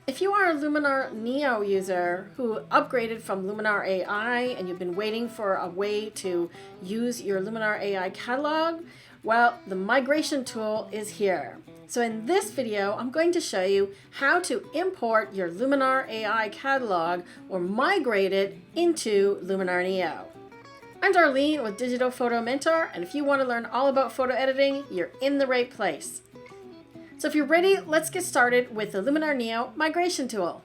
If you are a Luminar Neo user who upgraded from Luminar AI and you've been waiting for a way to use your Luminar AI catalog, well, the migration tool is here. So in this video, I'm going to show you how to import your Luminar AI catalog or migrate it into Luminar Neo. I'm Darlene with Digital Photo Mentor, and if you want to learn all about photo editing, you're in the right place. So if you're ready, let's get started with the Luminar Neo migration tool.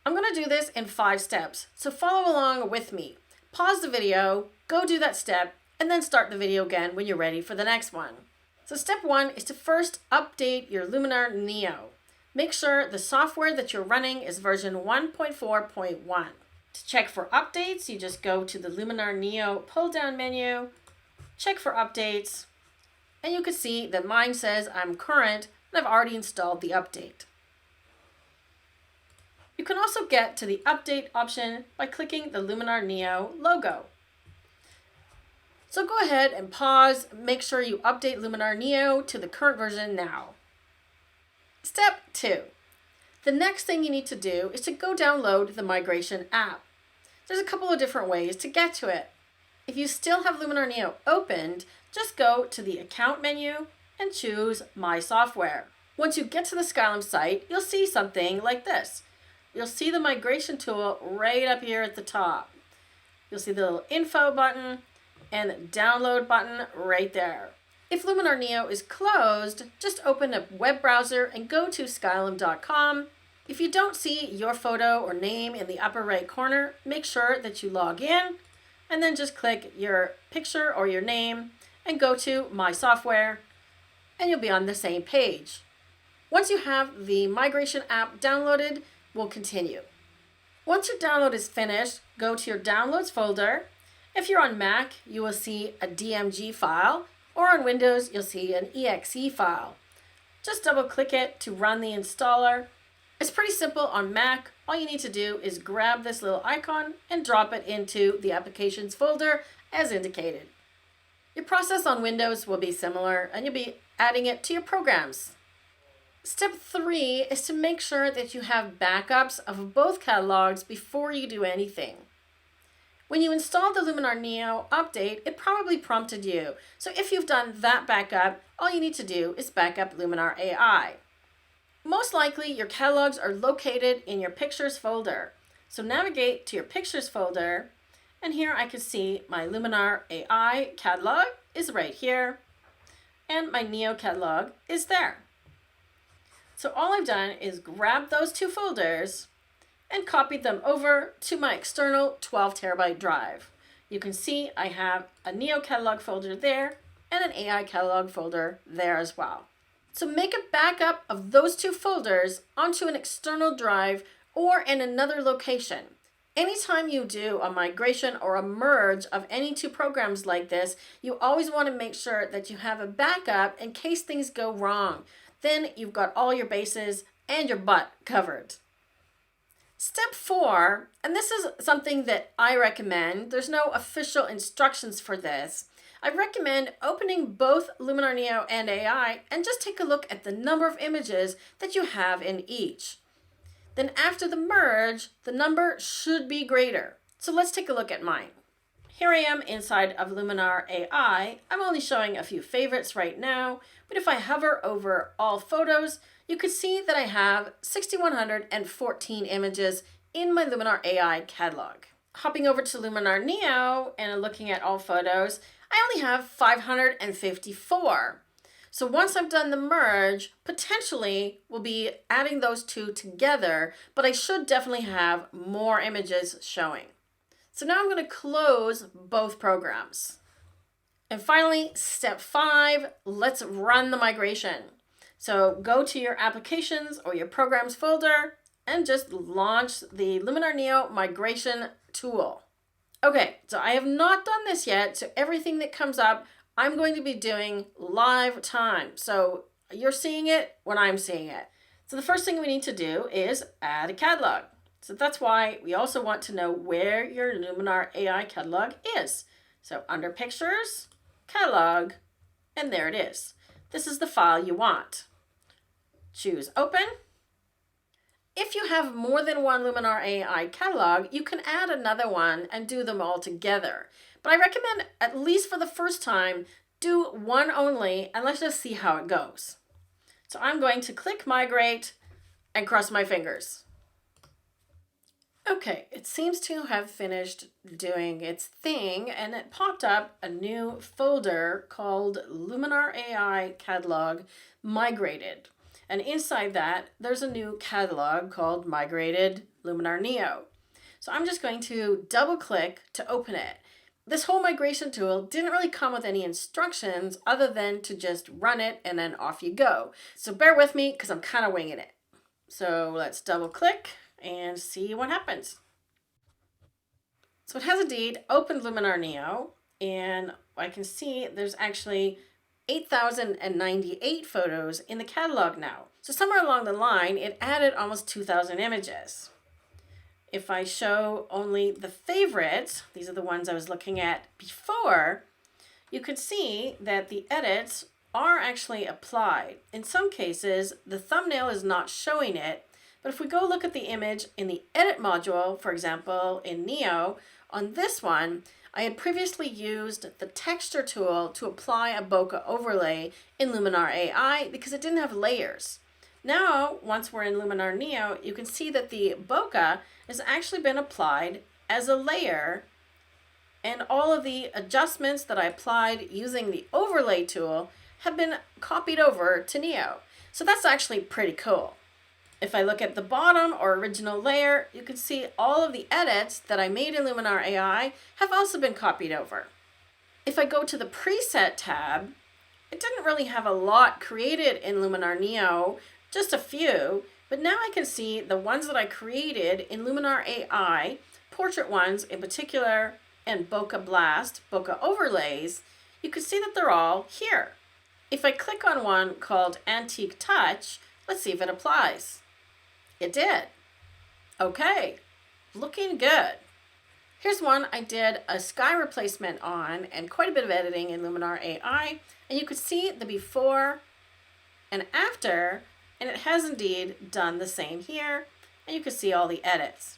I'm going to do this in 5 steps, so follow along with me. Pause the video, go do that step, and then start the video again when you're ready for the next one. So step 1 is to first update your Luminar Neo. Make sure the software that you're running is version 1.4.1. To check for updates, you just go to the Luminar Neo pull-down menu, check for updates, and you can see that mine says I'm current and I've already installed the update. You can also get to the update option by clicking the Luminar Neo logo. So go ahead and pause, make sure you update Luminar Neo to the current version now. Step 2. The next thing you need to do is to go download the migration app. There's a couple of different ways to get to it. If you still have Luminar Neo opened, just go to the account menu and choose My Software. Once you get to the Skylum site, you'll see something like this. You'll see the migration tool right up here at the top. You'll see the little info button and the download button right there. If Luminar Neo is closed, just open a web browser and go to skylum.com. If you don't see your photo or name in the upper right corner, make sure that you log in and then just click your picture or your name and go to My Software and you'll be on the same page. Once you have the migration app downloaded, we'll continue. Once your download is finished, go to your Downloads folder. If you're on Mac, you will see a DMG file, or on Windows, you'll see an exe file. Just double click it to run the installer. It's pretty simple on Mac. All you need to do is grab this little icon and drop it into the Applications folder as indicated. Your process on Windows will be similar and you'll be adding it to your programs. Step 3 is to make sure that you have backups of both catalogs before you do anything. When you installed the Luminar Neo update, it probably prompted you. So if you've done that backup, all you need to do is back up Luminar AI. Most likely, your catalogs are located in your Pictures folder. So navigate to your Pictures folder, and here I can see my Luminar AI Catalog is right here, and my Neo Catalog is there. So all I've done is grab those 2 folders and copied them over to my external 12 terabyte drive. You can see I have a Neo Catalog folder there and an AI Catalog folder there as well. So make a backup of those 2 folders onto an external drive or in another location. Anytime you do a migration or a merge of any 2 programs like this, you always want to make sure that you have a backup in case things go wrong. Then you've got all your bases and your butt covered. Step 4, and this is something that I recommend, there's no official instructions for this. I recommend opening both Luminar Neo and AI and just take a look at the number of images that you have in each. Then after the merge, the number should be greater. So let's take a look at mine. Here I am inside of Luminar AI. I'm only showing a few favorites right now, but if I hover over all photos, you can see that I have 6,114 images in my Luminar AI catalog. Hopping over to Luminar Neo and looking at all photos, I only have 554. So once I've done the merge, potentially we'll be adding those 2 together, but I should definitely have more images showing. So now I'm going to close both programs. And finally, step 5, let's run the migration. So go to your Applications or your Programs folder and just launch the Luminar Neo migration tool. Okay, so I have not done this yet, so everything that comes up, I'm going to be doing live time. So you're seeing it when I'm seeing it. So the first thing we need to do is add a catalog. So that's why we also want to know where your Luminar AI catalog is. So under Pictures, Catalog, And there it is. This is the file you want. Choose Open. If you have more than one Luminar AI catalog, you can add another one and do them all together. But I recommend, at least for the first time, do one only and let's just see how it goes. So I'm going to click Migrate and cross my fingers. Okay, it seems to have finished doing its thing, and it popped up a new folder called Luminar AI Catalog Migrated. And inside that, there's a new catalog called Migrated Luminar Neo. So I'm just going to double click to open it. This whole migration tool didn't really come with any instructions other than to just run it and then off you go. So bear with me because I'm kind of winging it. So let's double click and see what happens. So it has indeed opened Luminar Neo, and I can see there's actually 8,098 photos in the catalog now. So somewhere along the line, it added almost 2,000 images. If I show only the favorites, these are the ones I was looking at before, you can see that the edits are actually applied. In some cases, the thumbnail is not showing it, but if we go look at the image in the edit module, for example, in Neo, on this one, I had previously used the texture tool to apply a bokeh overlay in Luminar AI because it didn't have layers. Now, once we're in Luminar Neo, you can see that the bokeh has actually been applied as a layer, and all of the adjustments that I applied using the overlay tool have been copied over to Neo. So that's actually pretty cool. If I look at the bottom or original layer, you can see all of the edits that I made in Luminar AI have also been copied over. If I go to the preset tab, it didn't really have a lot created in Luminar Neo, just a few, but now I can see the ones that I created in Luminar AI, portrait ones in particular, and bokeh blast, bokeh overlays. You can see that they're all here. If I click on one called Antique Touch, let's see if it applies. It did. Okay, looking good. Here's one I did a sky replacement on and quite a bit of editing in Luminar AI, and you could see the before and after, and it has indeed done the same here, and you can see all the edits.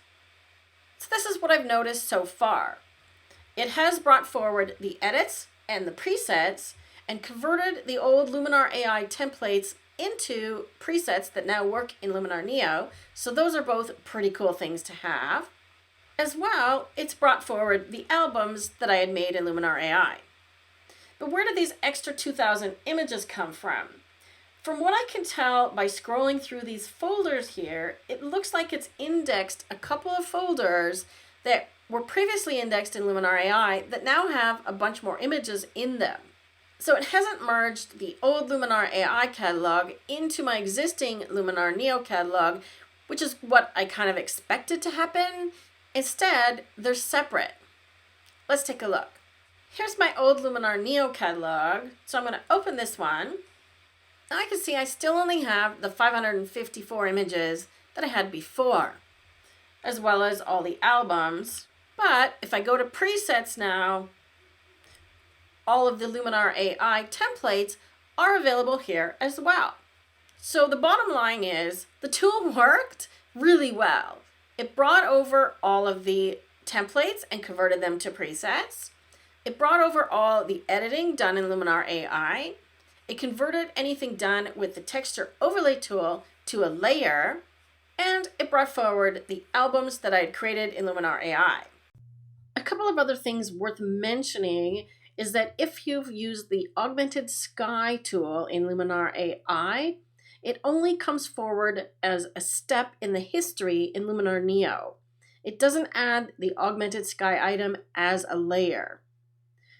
So this is what I've noticed so far. It has brought forward the edits and the presets and converted the old Luminar AI templates into presets that now work in Luminar Neo. So those are both pretty cool things to have. As well, it's brought forward the albums that I had made in Luminar AI. But where did these extra 2,000 images come from? From what I can tell by scrolling through these folders here, it looks like it's indexed a couple of folders that were previously indexed in Luminar AI that now have a bunch more images in them. So it hasn't merged the old Luminar AI catalog into my existing Luminar Neo catalog, which is what I kind of expected to happen. Instead, they're separate. Let's take a look. Here's my old Luminar Neo catalog. So I'm going to open this one. Now I can see I still only have the 554 images that I had before, as well as all the albums. But if I go to presets now, all of the Luminar AI templates are available here as well. So the bottom line is the tool worked really well. It brought over all of the templates and converted them to presets. It brought over all the editing done in Luminar AI. It converted anything done with the texture overlay tool to a layer. And it brought forward the albums that I had created in Luminar AI. A couple of other things worth mentioning is that if you've used the Augmented Sky tool in Luminar AI, it only comes forward as a step in the history in Luminar Neo. It doesn't add the Augmented Sky item as a layer.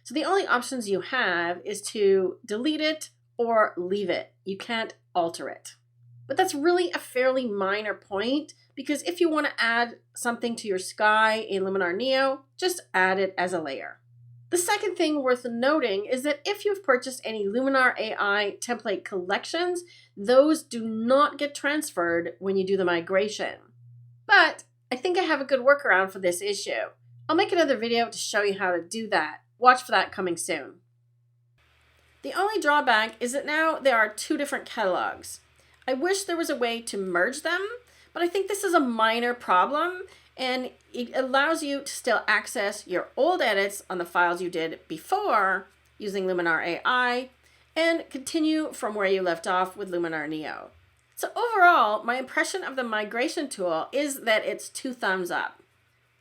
So the only options you have is to delete it or leave it. You can't alter it. But that's really a fairly minor point, because if you want to add something to your sky in Luminar Neo, just add it as a layer. The second thing worth noting is that if you've purchased any Luminar AI template collections, those do not get transferred when you do the migration. But I think I have a good workaround for this issue. I'll make another video to show you how to do that. Watch for that coming soon. The only drawback is that now there are two different catalogs. I wish there was a way to merge them, but I think this is a minor problem and it allows you to still access your old edits on the files you did before using Luminar AI and continue from where you left off with Luminar Neo. So overall, my impression of the migration tool is that it's 2 thumbs up.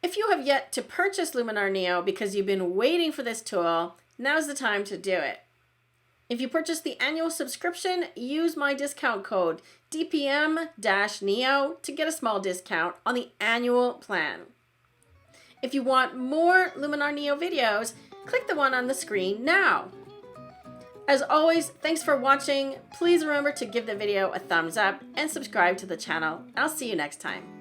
If you have yet to purchase Luminar Neo because you've been waiting for this tool, now's the time to do it. If you purchase the annual subscription, use my discount code DPM-NEO to get a small discount on the annual plan. If you want more Luminar Neo videos, click the one on the screen now. As always, thanks for watching. Please remember to give the video a thumbs up and subscribe to the channel. I'll see you next time.